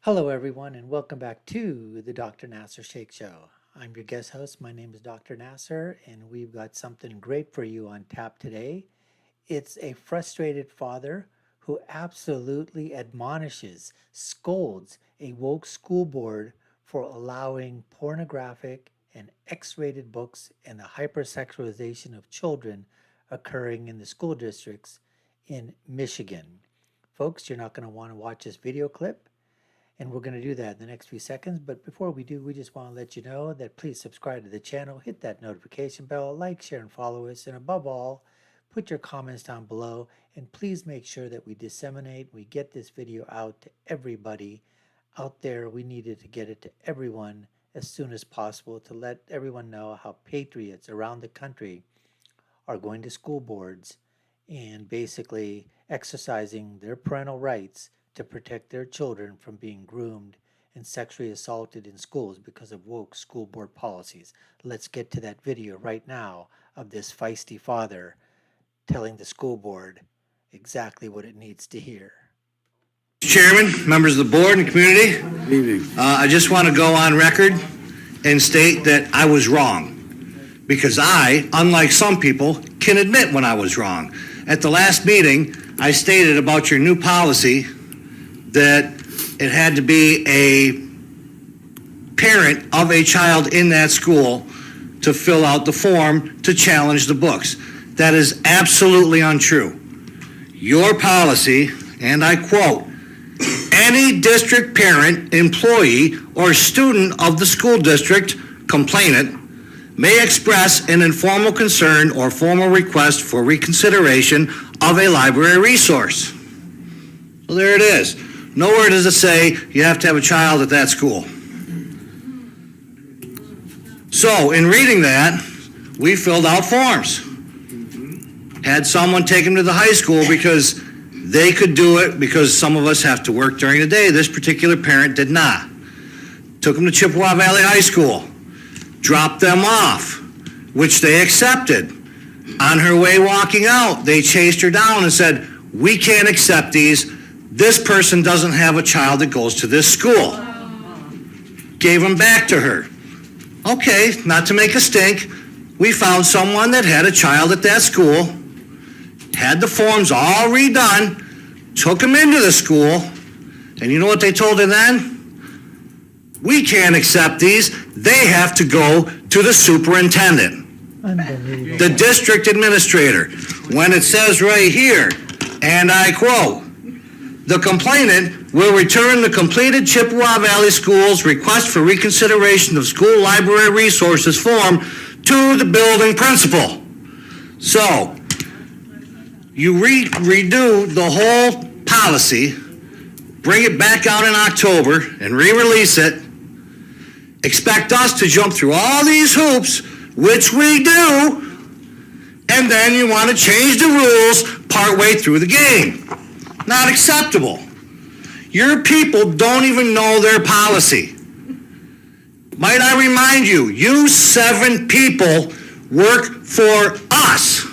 Hello, everyone, and welcome back to the Dr. Nasir Shaikh Show. I'm your guest host. My name is Dr. Nasir, and we've got something great for you on tap today. It's a frustrated father who absolutely admonishes, scolds a woke school board for allowing pornographic and X-rated books and the hypersexualization of children occurring in the school districts in Michigan. Folks, you're not going to want to watch this video clip. And we're going to do that in the next few seconds. But before we do, we just want to let you know that please subscribe to the channel, hit that notification bell, like, share, and follow us. And above all, put your comments down below. And please make sure that we disseminate, we get this video out to everybody out there. We needed to get it to everyone as soon as possible to let everyone know how patriots around the country are going to school boards and basically exercising their parental rights to protect their children from being groomed and sexually assaulted in schools because of woke school board policies. Let's get to that video right now of this feisty father telling the school board exactly what it needs to hear. Chairman, members of the board and community, Good evening. I just want to go on record and state that I was wrong, because I, unlike some people, can admit when I was wrong. At the last meeting, I stated about your new policy that it had to be a parent of a child in that school to fill out the form to challenge the books. That is absolutely untrue. Your policy, and I quote, "Any district parent, employee, or student of the school district complainant may express an informal concern or formal request for reconsideration of a library resource." Well, there it is. Nowhere does it say you have to have a child at that school. So, in reading that, we filled out forms. Had someone take them to the high school because they could do it because some of us have to work during the day. This particular parent did not. Took them to Chippewa Valley High School. Dropped them off, which they accepted. On her way walking out, they chased her down and said, "We can't accept these. This person doesn't have a child that goes to this school." Gave them back to her. Okay, not to make a stink, we found someone that had a child at that school, had the forms all redone, took them into the school, and you know what they told her then? "We can't accept these. They have to go to the superintendent, Unbelievable. the district administrator." When it says right here, and I quote, "The complainant will return the completed Chippewa Valley Schools request for reconsideration of school library resources form to the building principal." So, you redo the whole policy, bring it back out in October and re-release it, expect us to jump through all these hoops, which we do, and then you want to change the rules partway through the game. Not acceptable. Your people don't even know their policy. Might I remind you, you 7 people work for us.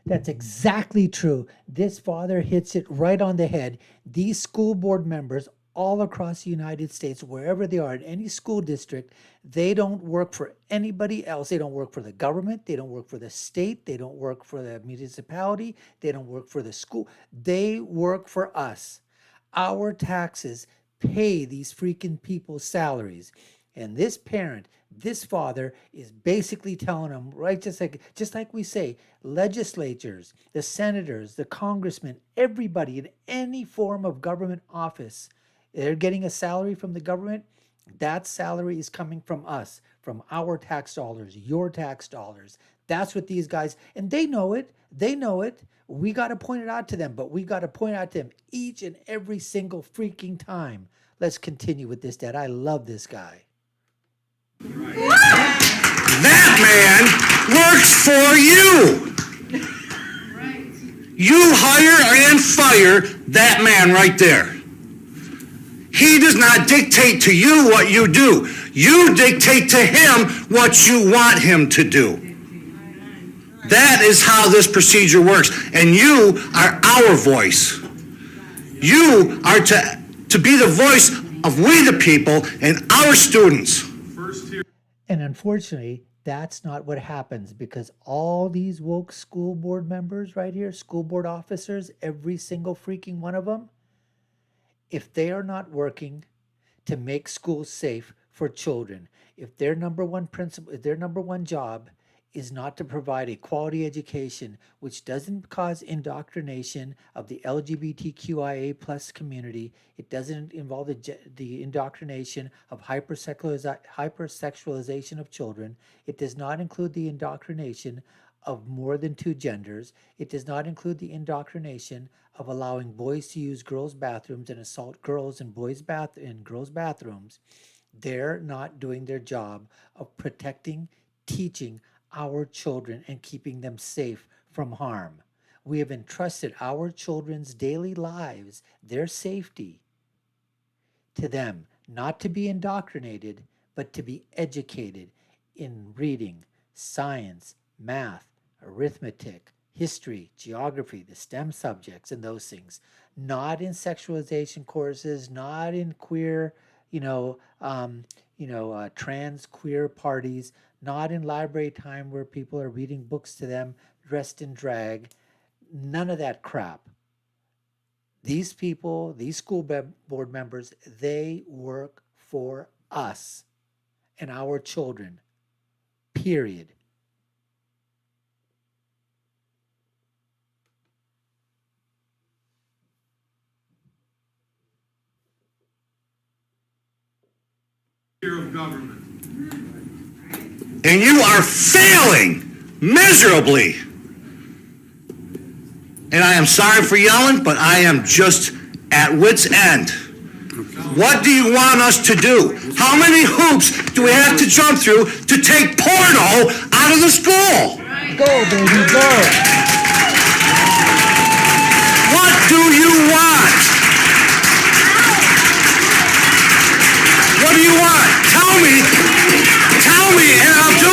That's exactly true. This father hits it right on the head. These school board members all across the United States, wherever they are, in any school district, they don't work for anybody else. They don't work for the government. They don't work for the state. They don't work for the municipality. They don't work for the school. They work for us. Our taxes pay these freaking people's salaries. And this parent, this father is basically telling them, right, just like we say, legislatures, the senators, the congressmen, everybody in any form of government office, they're getting a salary from the government. That salary is coming from us, from our tax dollars, your tax dollars. That's what these guys, and they know it. They know it. We got to point it out to them, but we got to point it out to them each and every single freaking time. Let's continue with this, Dad. I love this guy. That man works for you. You hire and fire that man right there. He does not dictate to you what you do. You dictate to him what you want him to do. That is how this procedure works. And you are our voice. You are to be the voice of we the people and our students. And unfortunately, that's not what happens, because all these woke school board members right here, school board officers, every single freaking one of them, if they are not working to make schools safe for children, if their number one principle, if their number one job is not to provide a quality education which doesn't cause indoctrination of the LGBTQIA plus community, it doesn't involve the indoctrination of hypersexualization of children, it does not include the indoctrination of more than two genders, it does not include the indoctrination of allowing boys to use girls' bathrooms and assault girls in girls' bathrooms, they're not doing their job of protecting, teaching our children and keeping them safe from harm. We have entrusted our children's daily lives, their safety, to them, not to be indoctrinated, but to be educated in reading, science, math, arithmetic, history, geography, the STEM subjects, and those things. Not in sexualization courses, not in queer, trans queer parties, not in library time where people are reading books to them dressed in drag. None of that crap. These people, these school board members, they work for us and our children, period. Of government. And you are failing miserably. And I am sorry for yelling, but I am just at wit's end. What do you want us to do? How many hoops do we have to jump through to take porno out of the school? Go, baby, go. What do you want? What do you want? Tell me, and I'll do it.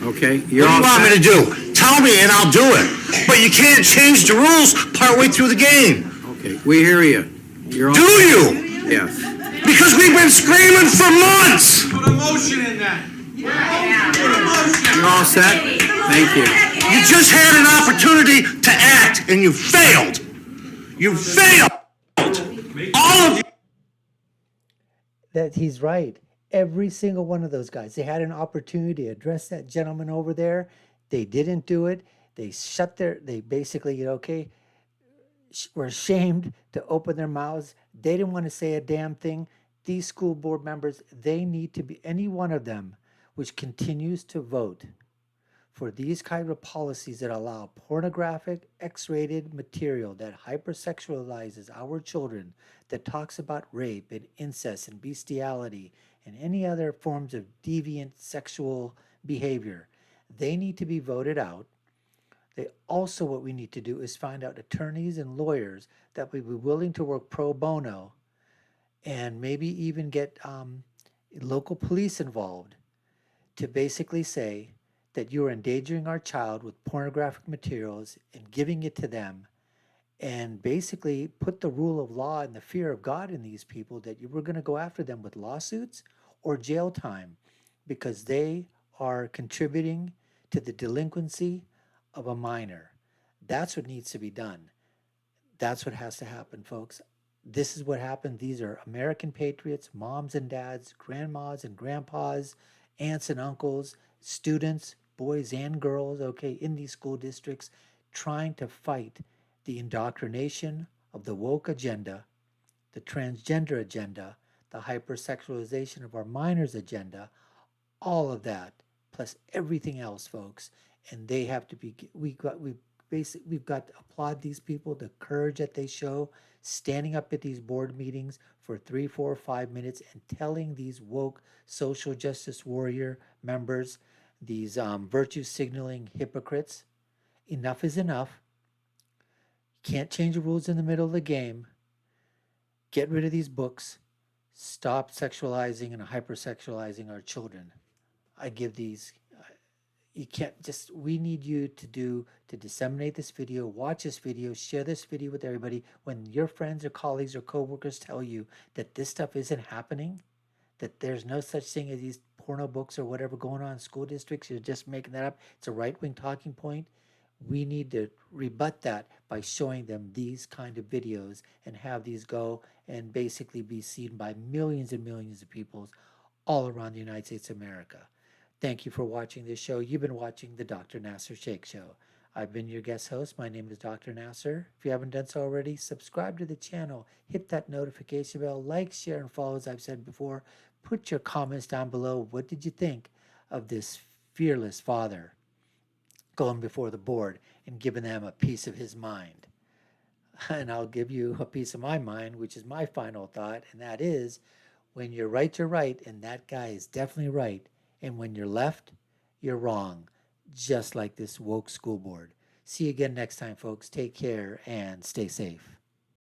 Okay, What do you want me to do? Tell me and I'll do it. But you can't change the rules partway through the game. Okay, we hear you. You're all Do you? Yes. Because we've been screaming for months. Put emotion in that. You're all set? Thank you. You just had an opportunity to act and you failed. You failed. All of you. That he's right. Every single one of those guys. They had an opportunity to address that gentleman over there. They didn't do it. They basically, were ashamed to open their mouths. They didn't want to say a damn thing. These school board members, they need to be, any one of them which continues to vote for these kind of policies that allow pornographic, X-rated material that hypersexualizes our children, that talks about rape and incest and bestiality and any other forms of deviant sexual behavior. They need to be voted out. What we need to do is find out attorneys and lawyers that would be willing to work pro bono, and maybe even get local police involved to basically say that you are endangering our child with pornographic materials and giving it to them, and basically put the rule of law and the fear of God in these people, that you were going to go after them with lawsuits or jail time because they are contributing to the delinquency of a minor. That's what needs to be done. That's what has to happen, folks. This is what happened. These are American patriots, moms and dads, grandmas and grandpas, aunts and uncles, students, boys and girls, in these school districts, trying to fight the indoctrination of the woke agenda, the transgender agenda, the hypersexualization of our minors agenda, all of that, plus everything else, folks. And they have to be, we've got to applaud these people, the courage that they show, standing up at these board meetings for 3, 4, 5 minutes and telling these woke social justice warrior members, these virtue signaling hypocrites, enough is enough. Can't change the rules in the middle of the game. Get rid of these books. Stop sexualizing and hypersexualizing our children. I give these You can't just, we need you to disseminate this video, watch this video, share this video with everybody. When your friends or colleagues or coworkers tell you that this stuff isn't happening, that there's no such thing as these porno books or whatever going on in school districts, you're just making that up, it's a right-wing talking point. We need to rebut that by showing them these kind of videos and have these go and basically be seen by millions and millions of people all around the United States of America. Thank you for watching this show. You've been watching the Dr. Nasir Shaikh Show. I've been your guest host. My name is Dr. Nasir. If you haven't done so already, subscribe to the channel, hit that notification bell, like, share, and follow, as I've said before. Put your comments down below. What did you think of this fearless father going before the board and giving them a piece of his mind? And I'll give you a piece of my mind, which is my final thought, and that is, when you're right, and that guy is definitely right. And when you're left, you're wrong, just like this woke school board. See you again next time, folks. Take care and stay safe.